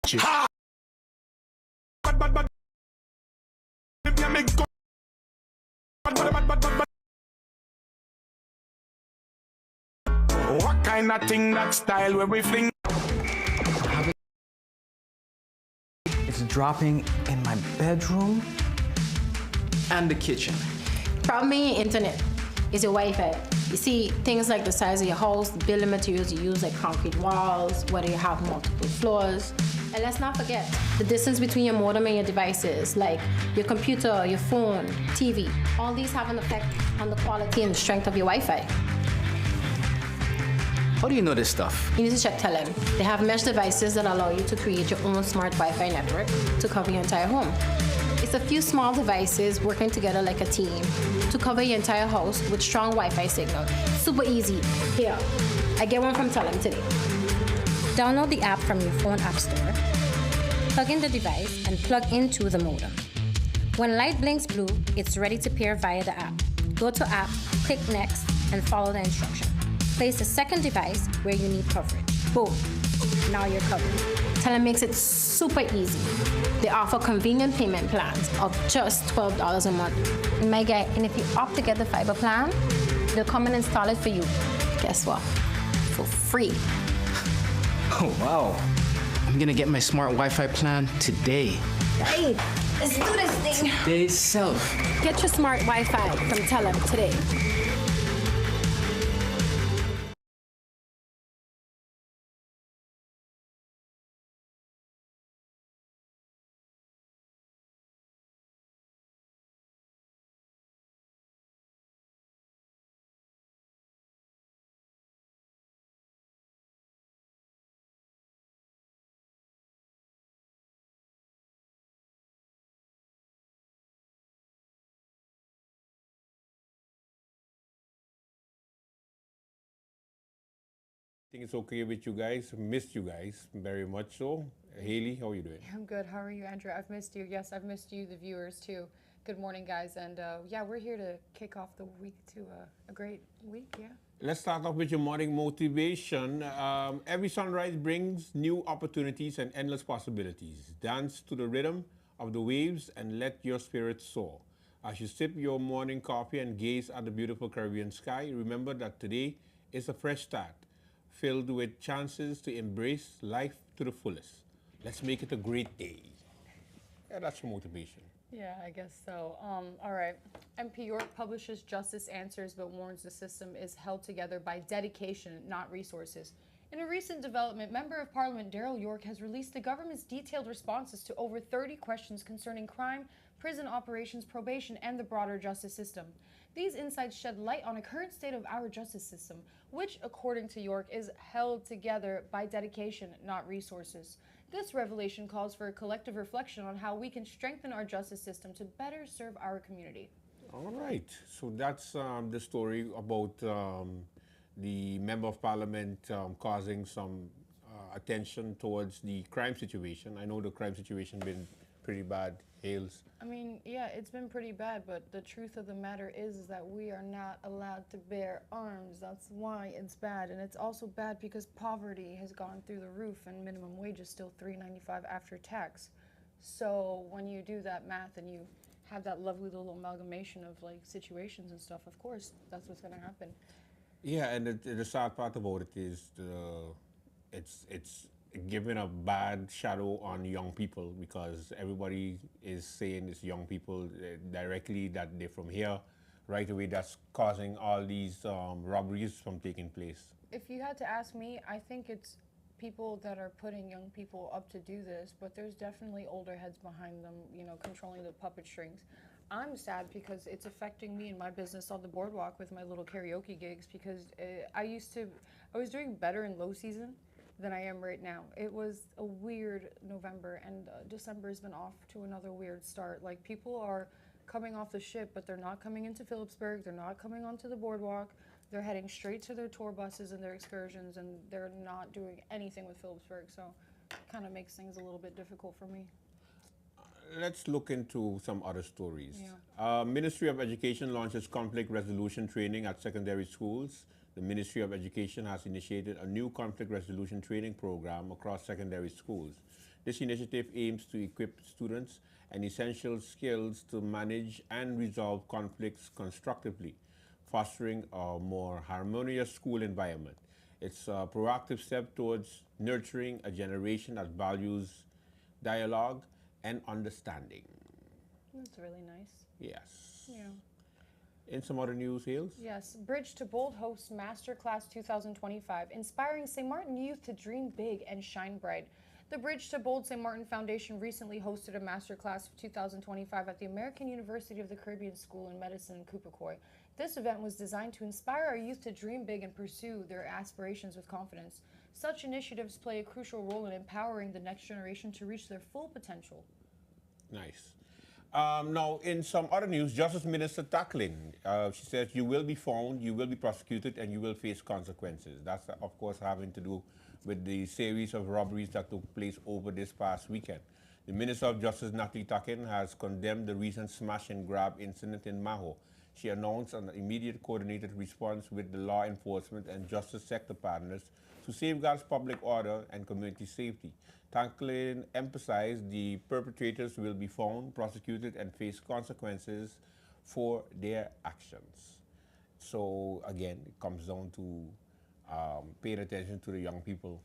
What kind of thing that style where we fling? It's dropping in my bedroom and the kitchen. Problem being internet is your Wi-Fi. You see, things like the size of your house, the building materials you use, like concrete walls, whether you have multiple floors. And let's not forget the distance between your modem and your devices, like your computer, your phone, TV. All these have an effect on the quality and the strength of your Wi-Fi. How do you know this stuff? You need to check Telem. They have mesh devices that allow you to create your own smart Wi-Fi network to cover your entire home. It's a few small devices working together like a team to cover your entire house with strong Wi-Fi signal. Super easy. Here, I get one from Telem today. Download the app from your phone app store, plug in the device, and plug into the modem. When light blinks blue, it's ready to pair via the app. Go to app, click next, and follow the instruction. Place the second device where you need coverage. Boom, now you're covered. Telem makes it super easy. They offer convenient payment plans of just $12 a month. And my guy, and if you opt to get the fiber plan, they'll come and install it for you. Guess what? For free. Oh, wow. I'm gonna get my smart Wi-Fi plan today. Hey, let's do this thing. Today self. Get your smart Wi-Fi from Telem today. I think it's okay with you guys. Missed you guys very much so. Hailey, how are you doing? I'm good. How are you, Andrew? I've missed you. Yes, I've missed you, the viewers, too. Good morning, guys. And yeah, we're here to kick off the week to a great week, yeah. Let's start off with your morning motivation. Every sunrise brings new opportunities and endless possibilities. Dance to the rhythm of the waves and let your spirit soar. As you sip your morning coffee and gaze at the beautiful Caribbean sky, remember that today is a fresh start, filled with chances to embrace life to the fullest. Let's make it a great day. Yeah, that's your motivation. Yeah, I guess so. All right. MP York publishes Justice Answers but warns the system is held together by dedication, not resources. In a recent development, Member of Parliament Daryl York has released the government's detailed responses to over 30 questions concerning crime, prison operations, probation, and the broader justice system. These insights shed light on a current state of our justice system, which, according to York, is held together by dedication, not resources. This revelation calls for a collective reflection on how we can strengthen our justice system to better serve our community. All right, so that's the story about the Member of Parliament causing some attention towards the crime situation. I know the crime situation been pretty bad, Hales. I mean, yeah, it's been pretty bad, but the truth of the matter is that we are not allowed to bear arms. That's why it's bad. And it's also bad because poverty has gone through the roof and minimum wage is still $3.95 after tax. So when you do that math and you have that lovely little amalgamation of like situations and stuff, of course, that's what's going to happen. Yeah, and the sad part about it is it's giving a bad shadow on young people because everybody is saying it's young people directly that they're from here. Right away, that's causing all these robberies from taking place. If you had to ask me, I think it's people that are putting young people up to do this, but there's definitely older heads behind them, you know, controlling the puppet strings. I'm sad because it's affecting me in my business on the boardwalk with my little karaoke gigs because I was doing better in low season than I am right now. It was a weird November, and December has been off to another weird start. Like, people are coming off the ship, but they're not coming into Phillipsburg, they're not coming onto the boardwalk, they're heading straight to their tour buses and their excursions, and they're not doing anything with Phillipsburg, so it kind of makes things a little bit difficult for me. Let's look into some other stories. Yeah. Ministry of Education launches conflict resolution training at secondary schools The Ministry of Education has initiated a new conflict resolution training program across secondary schools. This initiative aims to equip students and essential skills to manage and resolve conflicts constructively, fostering a more harmonious school environment. It's a proactive step towards nurturing a generation that values dialogue and understanding. That's really nice. Yes. Yeah. In some other news, Hales? Yes, Bridge to Bold hosts Masterclass 2025, inspiring St. Martin youth to dream big and shine bright. The Bridge to Bold St. Martin Foundation recently hosted a Masterclass of 2025 at the American University of the Caribbean School in Medicine in Kupakoy. This event was designed to inspire our youth to dream big and pursue their aspirations with confidence. Such initiatives play a crucial role in empowering the next generation to reach their full potential. Nice. Now, in some other news, Justice Minister tackling. She says you will be found, you will be prosecuted, and you will face consequences. That's, of course, having to do with the series of robberies that took place over this past weekend. The Minister of Justice, Natalie Takin, has condemned the recent smash and grab incident in Maho. She announced an immediate coordinated response with the law enforcement and justice sector partners to safeguard public order and community safety. Taklin emphasized the perpetrators will be found, prosecuted, and face consequences for their actions. So again, it comes down to paying attention to the young people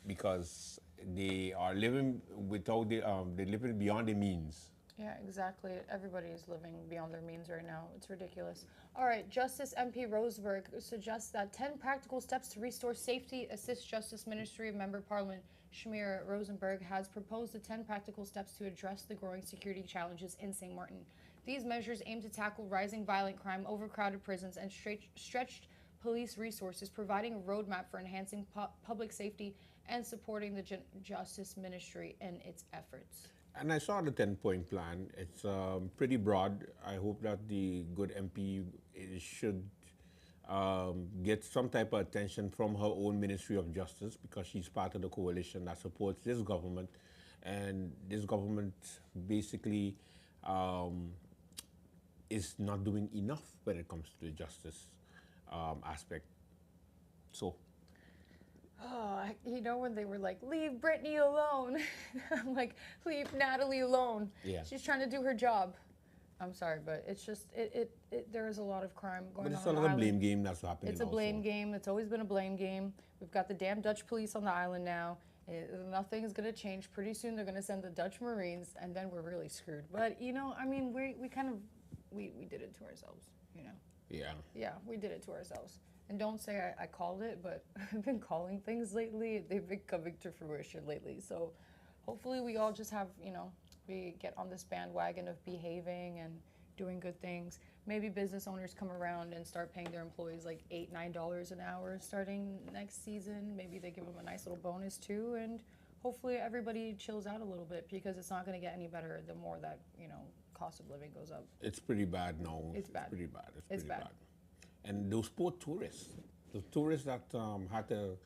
because they are living without they're living beyond their means. Yeah, exactly. Everybody is living beyond their means right now. It's ridiculous. All right, Justice MP Roseberg suggests that 10 practical steps to restore safety. Assist Justice Ministry Member Parliament Shmir Rosenberg has proposed the 10 practical steps to address the growing security challenges in St. Martin. These measures aim to tackle rising violent crime, overcrowded prisons, and stretched police resources, providing a roadmap for enhancing public safety and supporting the Justice Ministry in its efforts. And I saw the 10-point plan. It's pretty broad. I hope that the good MP should get some type of attention from her own Ministry of Justice because she's part of the coalition that supports this government. And this government basically is not doing enough when it comes to the justice aspect. So. Oh, you know when they were like, leave Brittany alone. I'm like, leave Natalie alone. Yeah. She's trying to do her job. I'm sorry, but it's just, there is a lot of crime going on. But it's another blame game that's happening. It's a blame game. It's always been a blame game. We've got the damn Dutch police on the island now. Nothing is going to change. Pretty soon they're going to send the Dutch Marines, and then we're really screwed. But, you know, I mean, we kind of, we did it to ourselves, you know? Yeah. Yeah, we did it to ourselves. And don't say I called it, but I've been calling things lately. They've been coming to fruition lately. So hopefully we all just have, you know, we get on this bandwagon of behaving and doing good things. Maybe business owners come around and start paying their employees like $8, $9 an hour starting next season. Maybe they give them a nice little bonus too. And hopefully everybody chills out a little bit because it's not going to get any better the more that, you know, cost of living goes up. It's pretty bad now. It's bad. Pretty bad. It's pretty bad. And those poor tourists, the tourists that had to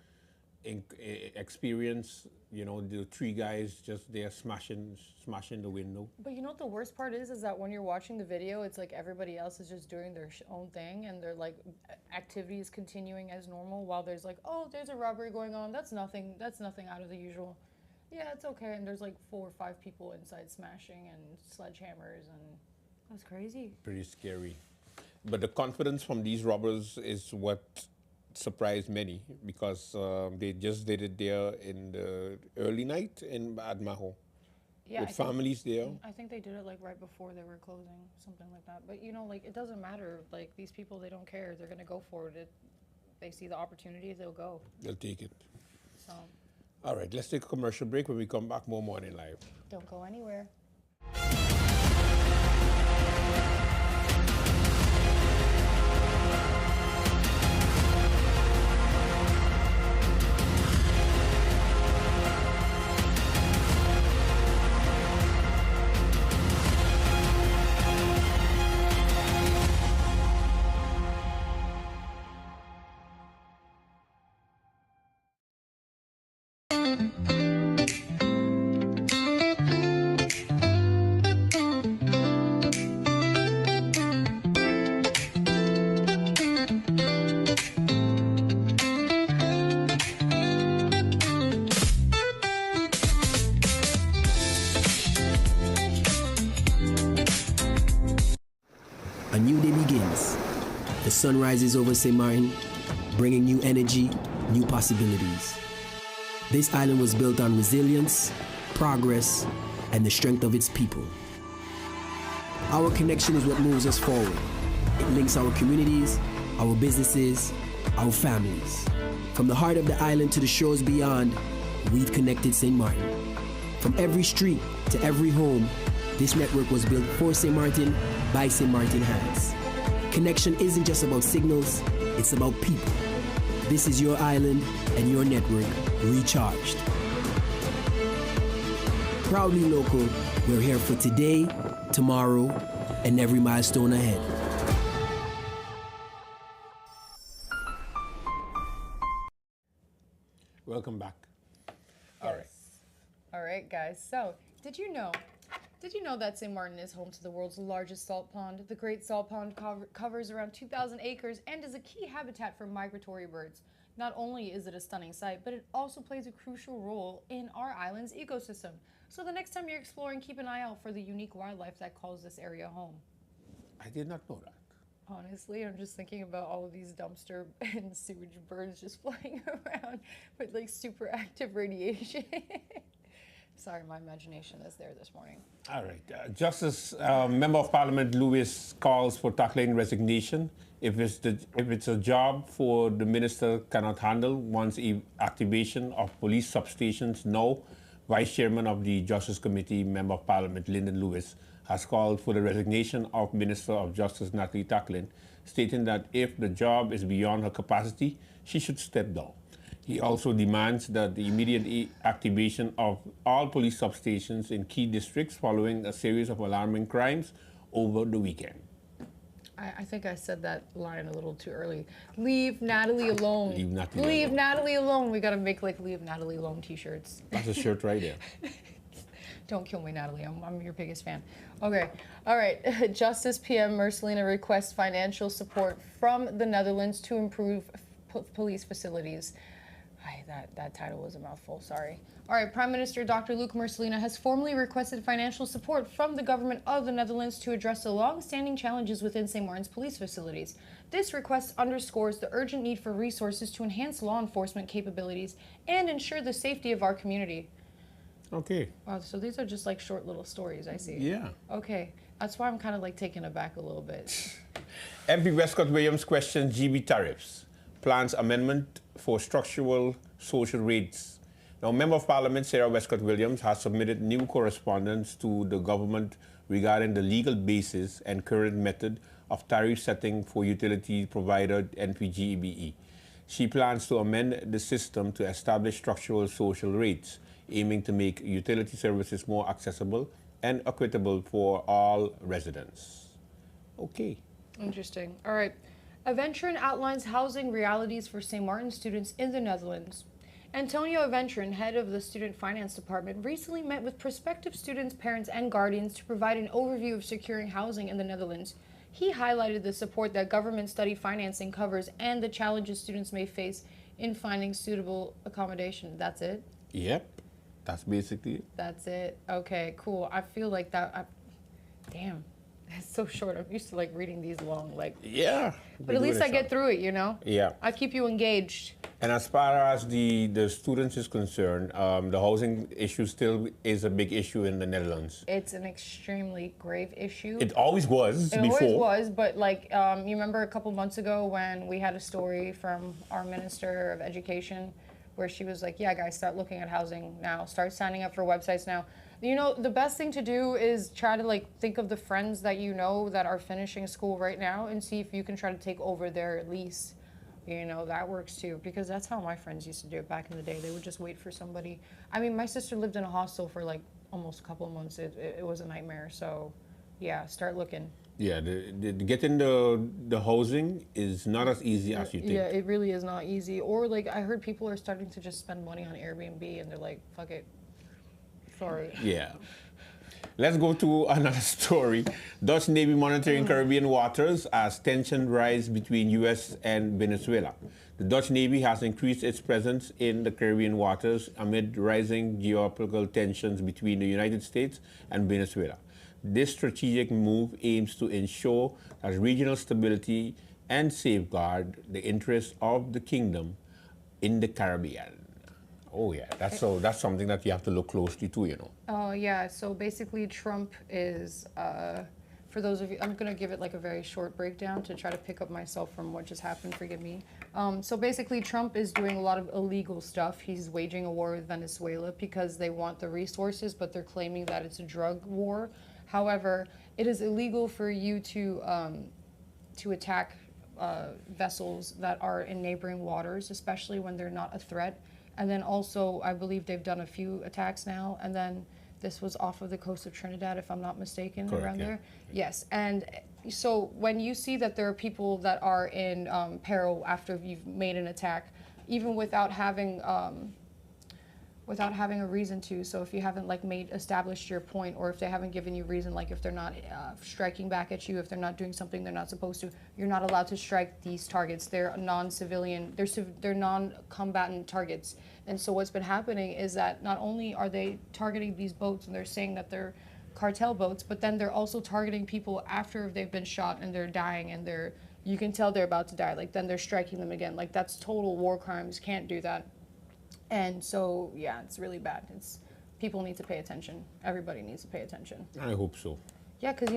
experience, you know, the three guys just there smashing the window. But you know what the worst part is that when you're watching the video, it's like everybody else is just doing their own thing and they're like activities continuing as normal while there's like, oh, there's a robbery going on. That's nothing out of the usual. Yeah, it's okay. And there's like 4 or 5 people inside smashing and sledgehammers and that's crazy. Pretty scary. But the confidence from these robbers is what surprised many because they just did it there in the early night at Maho. Yeah, with families there. I think they did it like right before they were closing, something like that. But you know, like it doesn't matter. Like these people, they don't care. They're gonna go for it. They see the opportunity, they'll go. They'll take it. So. All right, let's take a commercial break. When we come back, more Morning Live. Don't go anywhere. sun rises over St. Maarten, bringing new energy, new possibilities. This island was built on resilience, progress, and the strength of its people. Our connection is what moves us forward. It links our communities, our businesses, our families. From the heart of the island to the shores beyond, we've connected St. Maarten. From every street to every home, this network was built for St. Maarten by St. Maarten hands. Connection isn't just about signals, it's about people. This is your island and your network recharged. Proudly local, we're here for today, tomorrow, and every milestone ahead. Welcome back. All right, guys. So, did you know that St. Maarten is home to the world's largest salt pond? The Great Salt Pond covers around 2,000 acres and is a key habitat for migratory birds. Not only is it a stunning sight, but it also plays a crucial role in our island's ecosystem. So the next time you're exploring, keep an eye out for the unique wildlife that calls this area home. I did not know that. Honestly, I'm just thinking about all of these dumpster and sewage birds just flying around with like super active radiation. Sorry, my imagination is there this morning. All right. Justice Member of Parliament Lewis calls for tackling resignation if it's a job for the minister cannot handle once activation of police substations. No. Vice Chairman of the Justice Committee, Member of Parliament Lyndon Lewis, has called for the resignation of Minister of Justice Natalie Tacklin, stating that if the job is beyond her capacity, she should step down. He also demands that the immediate activation of all police substations in key districts following a series of alarming crimes over the weekend. I think I said that line a little too early. Leave Natalie alone. Leave Natalie Leave alone. Natalie alone. We gotta make like Leave Natalie alone t-shirts. That's a shirt right there. Don't kill me, Natalie. I'm your biggest fan. Okay. All right. Justice PM Marcelina requests financial support from the Netherlands to improve police facilities. That title was a mouthful, sorry. All right, Prime Minister Dr. Luc Marcelina has formally requested financial support from the government of the Netherlands to address the long-standing challenges within St. Maarten's police facilities. This request underscores the urgent need for resources to enhance law enforcement capabilities and ensure the safety of our community. Okay. Wow, so these are just like short little stories, I see. Yeah. Okay, that's why I'm kind of like taken aback a little bit. MP Westcott Williams questions GB tariffs, plans amendment for structural social rates. Now, Member of Parliament Sarah Westcott Williams has submitted new correspondence to the government regarding the legal basis and current method of tariff setting for utility provider NPGEBE. She plans to amend the system to establish structural social rates, aiming to make utility services more accessible and equitable for all residents. Okay. Interesting. All right. Aventrin outlines housing realities for St. Maarten students in the Netherlands. Antonio Aventrin, head of the Student Finance Department, recently met with prospective students, parents, and guardians to provide an overview of securing housing in the Netherlands. He highlighted the support that government study financing covers and the challenges students may face in finding suitable accommodation. That's it? Yep. That's basically it. That's it. Okay, cool. I feel like that. Damn. It's so short. I'm used to like reading these long, like. Yeah. But at least I get through it, you know? Yeah. I keep you engaged. And as far as the students is concerned, the housing issue still is a big issue in the Netherlands. It's an extremely grave issue. It always was It before. always was, but like, you remember a couple months ago when we had a story from our Minister of Education where she was like, yeah, guys, start looking at housing now. Start signing up for websites now. You know, the best thing to do is try to like think of the friends that you know that are finishing school right now and see if you can try to take over their lease. You know, that works too, because that's how my friends used to do it back in the day. They would just wait for somebody. I mean, my sister lived in a hostel for like almost a couple of months. It was a nightmare. So yeah, start looking. Yeah, getting the housing is not as easy as you think. Yeah, it really is not easy. Or like I heard people are starting to just spend money on Airbnb and they're like, fuck it. Sorry. Yeah. Let's go to another story. Dutch Navy monitoring Caribbean waters as tension rise between U.S. and Venezuela. The Dutch Navy has increased its presence in the Caribbean waters amid rising geopolitical tensions between the United States and Venezuela. This strategic move aims to ensure that regional stability and safeguard the interests of the kingdom in the Caribbean. Oh yeah, that's something that you have to look closely to, you know. Oh yeah, so basically Trump is, for those of you, I'm gonna give it like a very short breakdown to try to pick up myself from what just happened, forgive me. So basically Trump is doing a lot of illegal stuff. He's waging a war with Venezuela because they want the resources, but they're claiming that it's a drug war. However, it is illegal for you to attack vessels that are in neighboring waters, especially when they're not a threat. And then also, I believe they've done a few attacks now, and then this was off of the coast of Trinidad, if I'm not mistaken, Correct, around yeah. there. Yes, and so when you see that there are people that are in peril after you've made an attack, even without having a reason to, so if you haven't like established your point, or if they haven't given you reason, like if they're not striking back at you, if they're not doing something they're not supposed to, you're not allowed to strike these targets. They're non-civilian, they're non-combatant targets. And so what's been happening is that not only are they targeting these boats and they're saying that they're cartel boats, but then they're also targeting people after they've been shot and they're dying and you can tell they're about to die, like then they're striking them again. Like that's total war crimes, can't do that. And so, yeah, it's really bad. People need to pay attention. Everybody needs to pay attention. I hope so. Yeah, because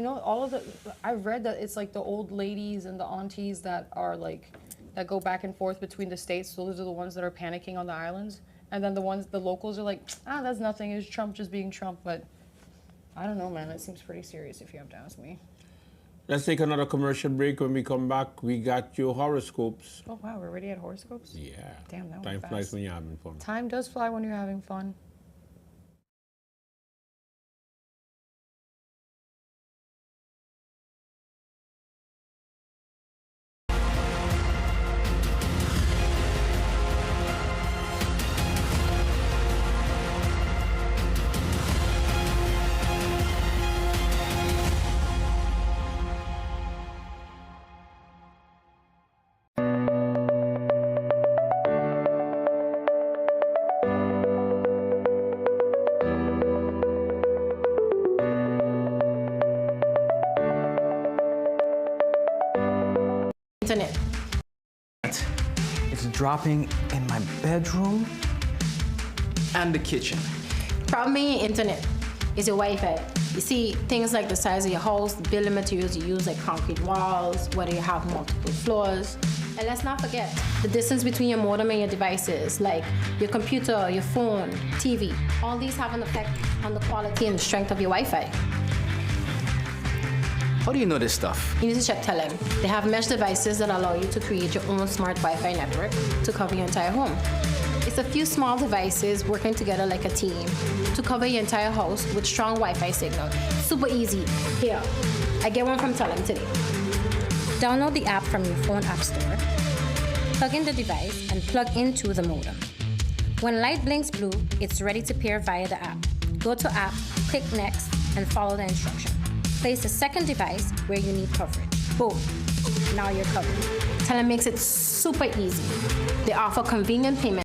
I've read that it's like the old ladies and the aunties that are like, that go back and forth between the states. Those are the ones that are panicking on the islands. And then the locals are like, that's nothing. It's Trump just being Trump. But I don't know, man. It seems pretty serious if you have to ask me. Let's take another commercial break. When we come back, we got your horoscopes. Oh, wow. We're already at horoscopes? Yeah. Damn, that went Time fast. flies when you're having fun. Time does fly when you're having fun. Internet. It's dropping in my bedroom and the kitchen. Problem in your internet is your Wi-Fi. You see, things like the size of your house, the building materials you use, like concrete walls, whether you have multiple floors. And let's not forget the distance between your modem and your devices, like your computer, your phone, TV. All these have an effect on the quality and the strength of your Wi-Fi. How do you know this stuff? You need to check Telem. They have mesh devices that allow you to create your own smart Wi-Fi network to cover your entire home. It's a few small devices working together like a team to cover your entire house with strong Wi-Fi signal. Super easy. Here, I get one from Telem today. Download the app from your phone app store, plug in the device, and plug into the modem. When light blinks blue, it's ready to pair via the app. Go to app, click next, and follow the instruction. Place the second device where you need coverage. Boom. Now you're covered. Telem makes it super easy. They offer convenient payment